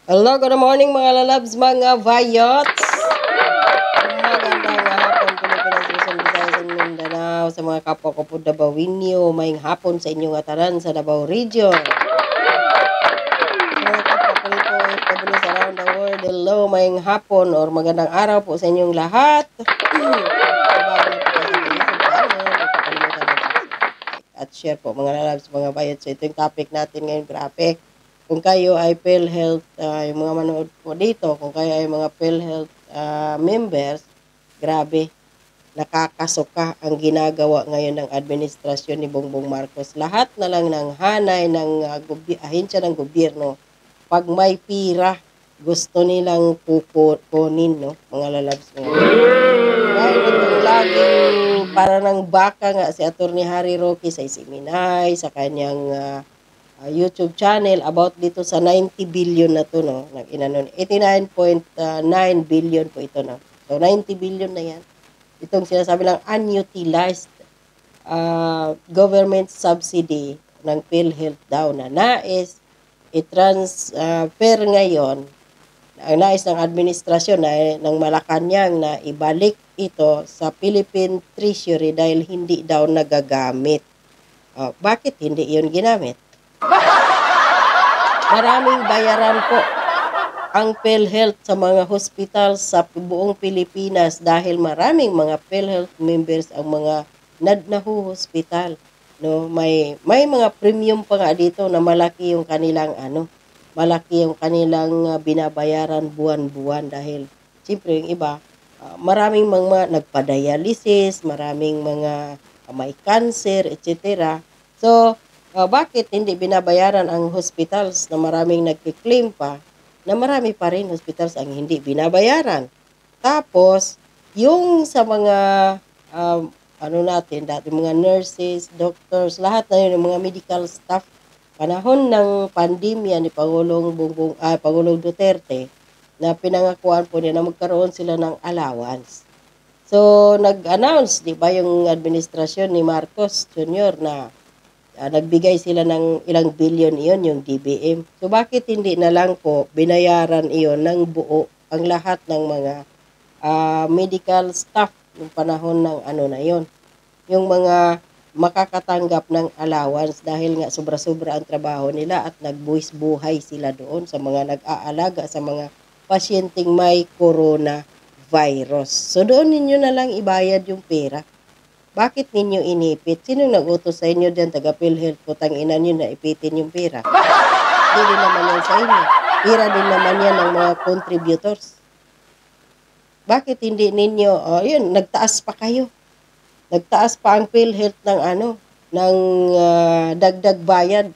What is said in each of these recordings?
Hello, good morning mga lalabs, mga vayots. Magandang hapon, Pilipinas, Luzon, Visayas, and Mindanao. Sa mga kapwa ko po Dabawinyo, maying hapon sa inyong atanan sa Davao Region. Sa mga kapwa ko rin po OFWs around the world, hello, maying hapon or magandang araw po sa inyong lahat. Kung bago na po kayo sa aking YouTube channel, huwag po kalimutan mag-subscribe at share po mga lalabs, mga vayots. So ito yung topic natin ngayon, grabe. Kung kayo ay PhilHealth, yung mga manood po dito, kung kayo ay mga PhilHealth members, grabe, nakakasuka ang ginagawa ngayon ng administrasyon ni Bongbong Marcos. Lahat na lang ng hanay ng ahensya ng gobyerno, pag may pira, gusto nilang kukunin, no? Mga lalabs mo. Dahil itong laging para ng baka nga si Atty. Harry Roque sa Isiminay, sa kanyang YouTube channel about dito sa 90 billion na to, no? 89.9 billion po ito, no? So 90 billion na yan. Itong sinasabi lang unutilized government subsidy ng PhilHealth daw na nais i-transfer ngayon ang nais ng administrasyon ng Malacanang na ibalik ito sa Philippine Treasury dahil hindi daw nagagamit. Bakit hindi yun ginamit? Maraming bayaran po ang PhilHealth sa mga hospitals sa buong Pilipinas dahil maraming mga PhilHealth members ang mga nahu-hospital. No, may mga premium pa nga dito na malaki yung kanilang malaki yung kanilang binabayaran buwan-buwan dahil siyempre yung iba maraming mga nagpa-dialysis, maraming mga may cancer, etc. So, bakit hindi binabayaran ang hospitals na maraming nagki-claim pa na marami pa rin hospitals ang hindi binabayaran? Tapos, yung sa mga natin, dati mga nurses, doctors, lahat na yun, yung mga medical staff, panahon ng pandemya ni Pangulong Duterte, na pinangakuan po niya na magkaroon sila ng allowance. So, nag-announce, di ba, yung administrasyon ni Marcos Jr. na nagbigay sila ng ilang billion iyon, yung DBM. So, bakit hindi na lang po binayaran iyon ng buo ang lahat ng mga medical staff ng panahon ng na yon, yung mga makakatanggap ng allowance dahil nga sobra-sobra ang trabaho nila at nagbuwis buhay sila doon sa mga nag-aalaga sa mga pasyenteng may coronavirus. So doon ninyo na lang ibayad yung pera. Bakit ninyo inipit? Sinong nag-utos sa inyo dyan, taga PhilHealth, putang ina nyo na ipitin yung pera? Hindi din naman yan sa inyo. Pera din naman yan ng mga contributors. Bakit hindi ninyo, yun, nagtaas pa kayo. Nagtaas pa ang PhilHealth ng dagdag bayad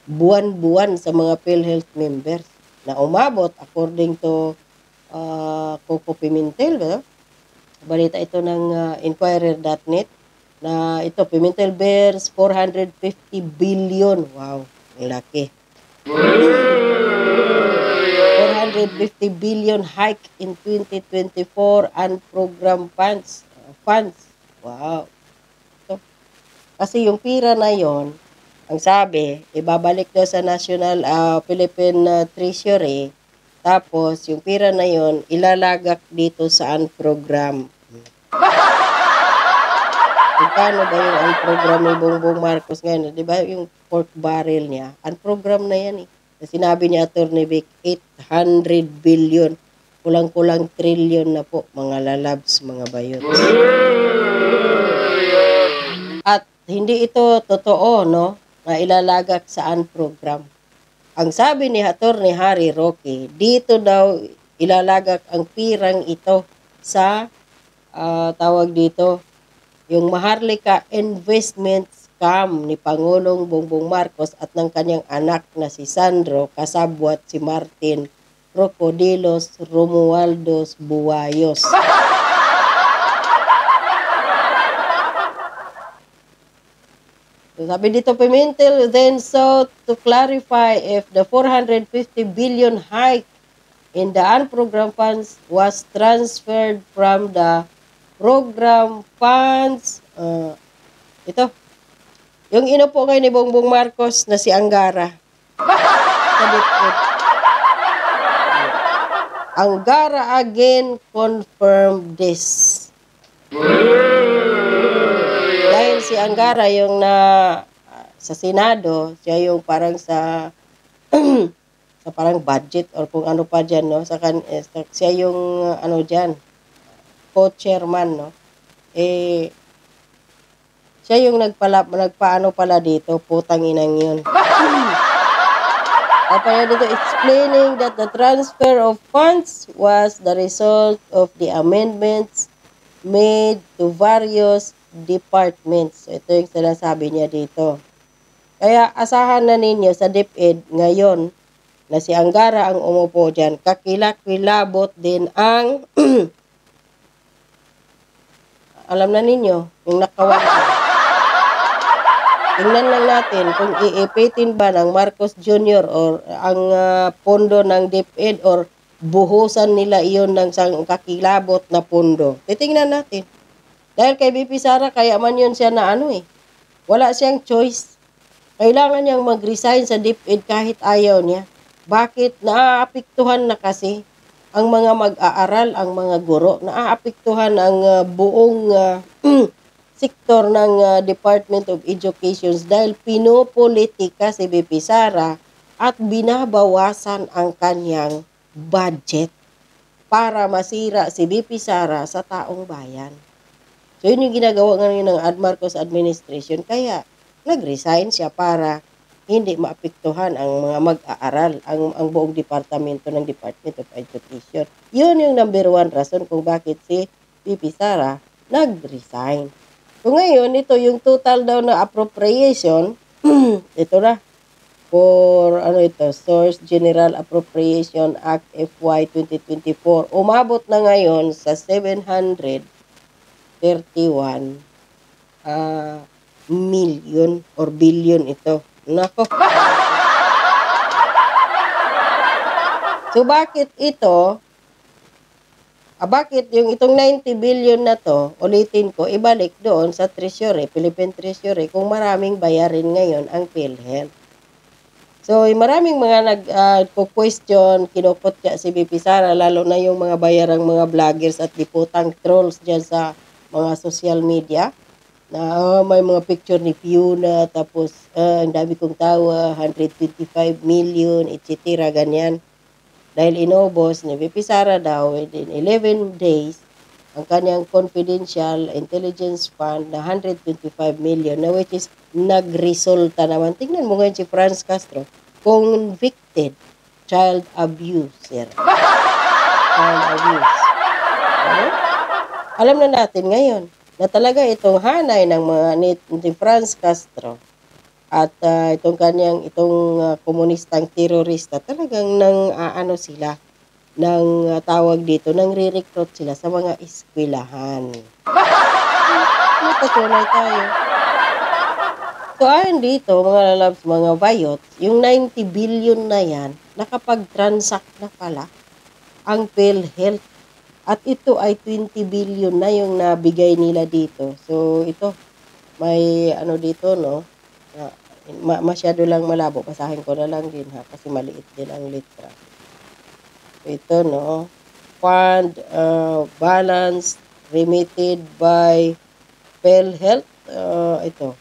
buwan-buwan sa mga PhilHealth members na umabot according to Coco Pimentel, balita ito ng Inquirer.net na ito, Pimentel bears 450 billion. Wow, ang laki. 450 billion hike in 2024 unprogrammed funds. Wow. So, kasi yung pira na yon, ang sabi, ibabalik daw sa National Philippine Treasury. Tapos, yung pira na yon, ilalagak dito sa unprogram. Kano ba yung unprogram ni Bongbong Marcos ngayon? Di ba yung pork barrel niya? Unprogram na yan eh. Sinabi ni Atty. Vic, 800 billion. Kulang-kulang trillion na po, mga lalabs, mga bayots. At hindi ito totoo, no, na ilalagak sa unprogram. Ang sabi ni Atty. Harry Roque, dito daw ilalagak ang pirang ito sa tawag dito, yung Maharlika investment scam ni Pangulong Bongbong Marcos at ng kanyang anak na si Sandro kasabwat si Martin Crocodilos Romualdez Buayos. So, sabi dito, Pimentel then sought to clarify if the 450 billion hike in the unprogrammed funds was transferred from the program funds. Ito, yung inupo ngayon ni Bongbong Marcos na si Angara sa DepEd. Angara again confirmed this. Dahil si Angara yung sa Senado, siya yung parang sa sa parang budget or kung ano pa dyan, no? Siya yung ano dyan, co-chairman, no? Siya yung nagpaano pala dito, putang inang yun. Kaya dito, explaining that the transfer of funds was the result of the amendments made to various departments. So, ito yung sinasabi niya dito. Kaya asahan na ninyo sa DepEd ngayon na si Angara ang umupo dyan, kakilakilabot din ang alam na ninyo, yung nakawala. Tingnan lang natin kung iipitin ba ng Marcos Jr. or ang pondo ng DepEd or buhusan nila iyon ng kakilabot na pondo. Titingnan natin. Dahil kay BP Sara, kaya man yun siya na wala siyang choice. Kailangan niyang mag-resign sa DepEd kahit ayaw niya. Bakit? Naaapektuhan na kasi ang mga mag-aaral, ang mga guro. Naaapektuhan ang buong sektor ng Department of Education dahil pinopolitika si BP Sara at binabawasan ang kanyang budget para masira si BP Sara sa taong bayan. So yun yung ginagawa ngayon ng Marcos administration, kaya nag-resign siya para hindi maapektuhan ang mga mag-aaral, ang buong departamento ng Department of Education. Yun yung number 1 rason kung bakit si BP Sara nag-resign. So ngayon, ito yung total daw na appropriation, ito na, for Source General Appropriation Act FY 2024, umabot na ngayon sa 731 million or billion ito. Nako. So bakit ito? Bakit yung itong 90 billion na to, ulitin ko, ibalik doon sa Treasury, Philippine Treasury, kung maraming bayarin ngayon ang PhilHealth. So, maraming mga nag-question, kinukutya si BP Sara, lalo na yung mga bayarang mga vloggers at diputang trolls dyan sa mga social media, na may mga picture ni Fiona, tapos ang dami kong tawa, 125 million, etc. ganyan. Dahil inubos ni BP Sara daw within 11 days ang kanyang confidential intelligence fund na 125 million na which is nagresulta naman. Tingnan mo ngayon si Franz Castro, convicted child abuser. Child abuse. Ano? Alam na natin ngayon na talaga itong hanay ng mga ni Franz Castro at itong komunistang terorista talagang sila ng tawag dito, nang re-recruit sila sa mga eskwelahan. Matatunay tayo. So ayon dito mga lalabs, mga bayot, yung 90 billion na yan, nakapag-transact na pala ang PhilHealth. At ito ay 20 billion na yung nabigay nila dito. So ito, may dito, no? Masyado lang malabo. Basahin ko na lang din ha, kasi maliit din ang litra. Ito, no? Fund balance remitted by PhilHealth. Ito.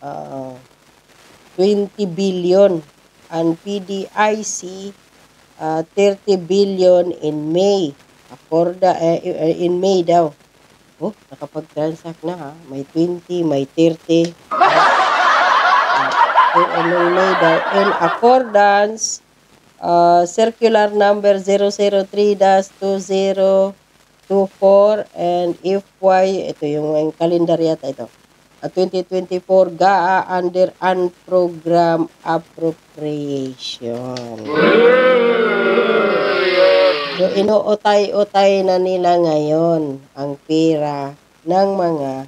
20 billion. And PDIC, 30 billion in May. In May daw. Oh, nakapag-transact na ha. May 20, may 30. In accordance, circular number 003-2024 and FY, ito yung kalendar yata ito, 2024 GAA under unprogram appropriation. So, inuutay-utay na nila ngayon ang pera ng mga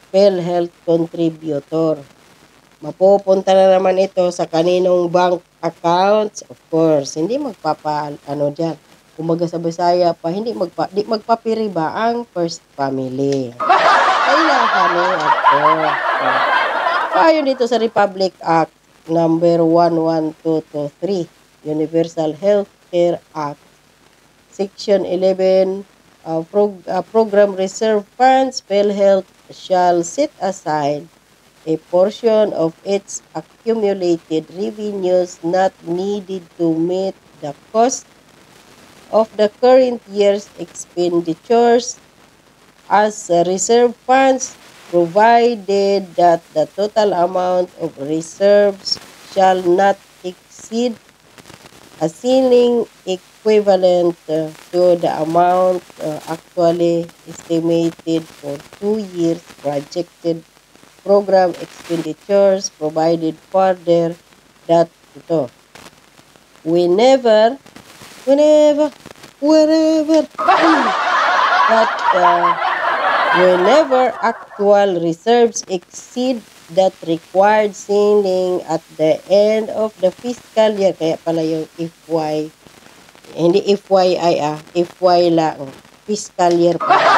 PhilHealth contributor. Mapupunta na naman ito sa kaninong bank accounts. Of course, hindi dyan. Kumaga sa Bisaya pa, di magpapiriba ang first family. Kailangan ito. So, ayon dito sa Republic Act number 11223, Universal Healthcare Act Section 11, Program Reserve Funds, PhilHealth shall set aside a portion of its accumulated revenues not needed to meet the cost of the current year's expenditures as reserve funds, provided that the total amount of reserves shall not exceed a ceiling equivalent to the amount actually estimated for 2 years projected program expenditures, provided further that whenever that whenever actual reserves exceed that required ceiling at the end of the fiscal year, kaya pala yung FY, hindi FYI FY lang, fiscal year pala.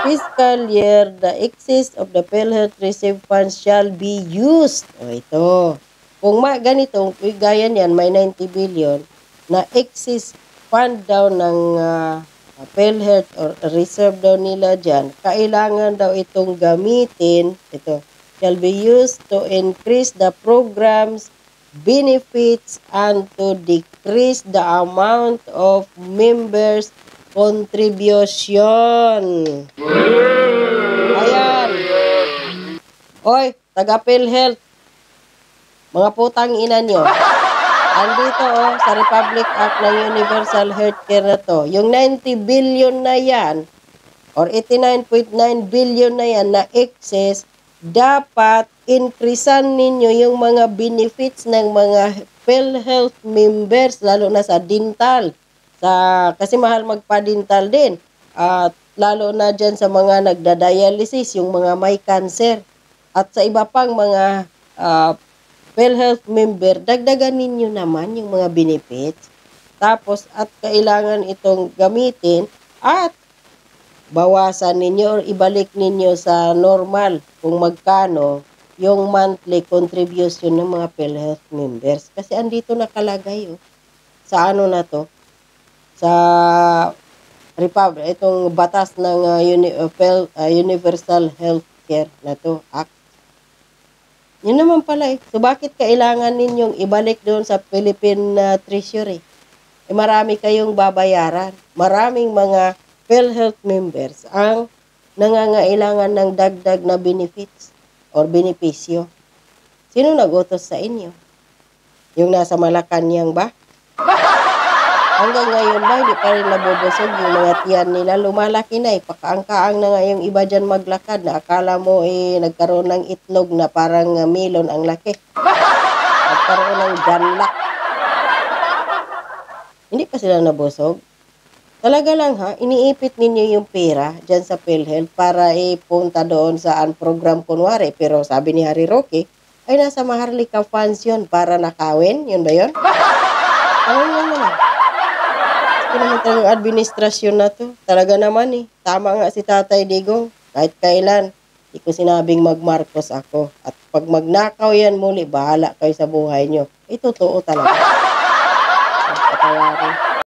Fiscal year, the excess of the PhilHealth Reserve Funds shall be used. Ito. Kung ganito, gaya niyan, may 90 billion na excess fund daw ng PhilHealth or reserve daw nila dyan, kailangan daw itong gamitin, ito, shall be used to increase the program's benefits and to decrease the amount of members' contribution. Ayan. Oy, taga PhilHealth, mga putang ina nyo. Andito sa Republic Act ng Universal Healthcare na to, yung 90 billion na yan, or 89.9 billion na yan na excess, dapat increasean ninyo yung mga benefits ng mga PhilHealth members, lalo na sa dental. Kasi mahal magpa-dental din. At lalo na dyan sa mga nagda-dialysis, yung mga may cancer. At sa iba pang mga PhilHealth member, dagdagan ninyo naman yung mga benefits. Tapos, at kailangan itong gamitin at bawasan ninyo or ibalik ninyo sa normal kung magkano yung monthly contribution ng mga PhilHealth members. Kasi andito nakalagay sa ano na to, sa Republic, itong batas ng Universal Healthcare na to, Act. Yun naman pala So, bakit kailangan ninyong ibalik doon sa Philippine Treasury? Marami kayong babayaran. Maraming mga PhilHealth members ang nangangailangan ng dagdag na benefits or benepisyo. Sino nag-utos sa inyo? Yung nasa Malacanang ba? Hanggang ngayon ba, hindi pa rin nabubusog yung mga tiyan nila. Lumalaki na pakaang-kaang na nga yung iba dyan maglakad na akala mo nagkaroon ng itlog na parang melon ang laki. Nagkaroon ng ganlak. Hindi pa sila nabusog. Talaga lang iniipit ninyo yung pera dyan sa PhilHealth para ipunta doon sa program kunwari. Pero sabi ni Harry Roque, ay nasa Maharlika funds yun para nakawin. Yun ba yun? Ano yun naman? Ito naman talagang administrasyon na to. Talaga naman Tama nga si Tatay Digong. Kahit kailan, hindi ko sinabing mag-Marcos ako. At pag magnakaw yan muli, bahala kayo sa buhay nyo. Totoo talaga. Patawarin.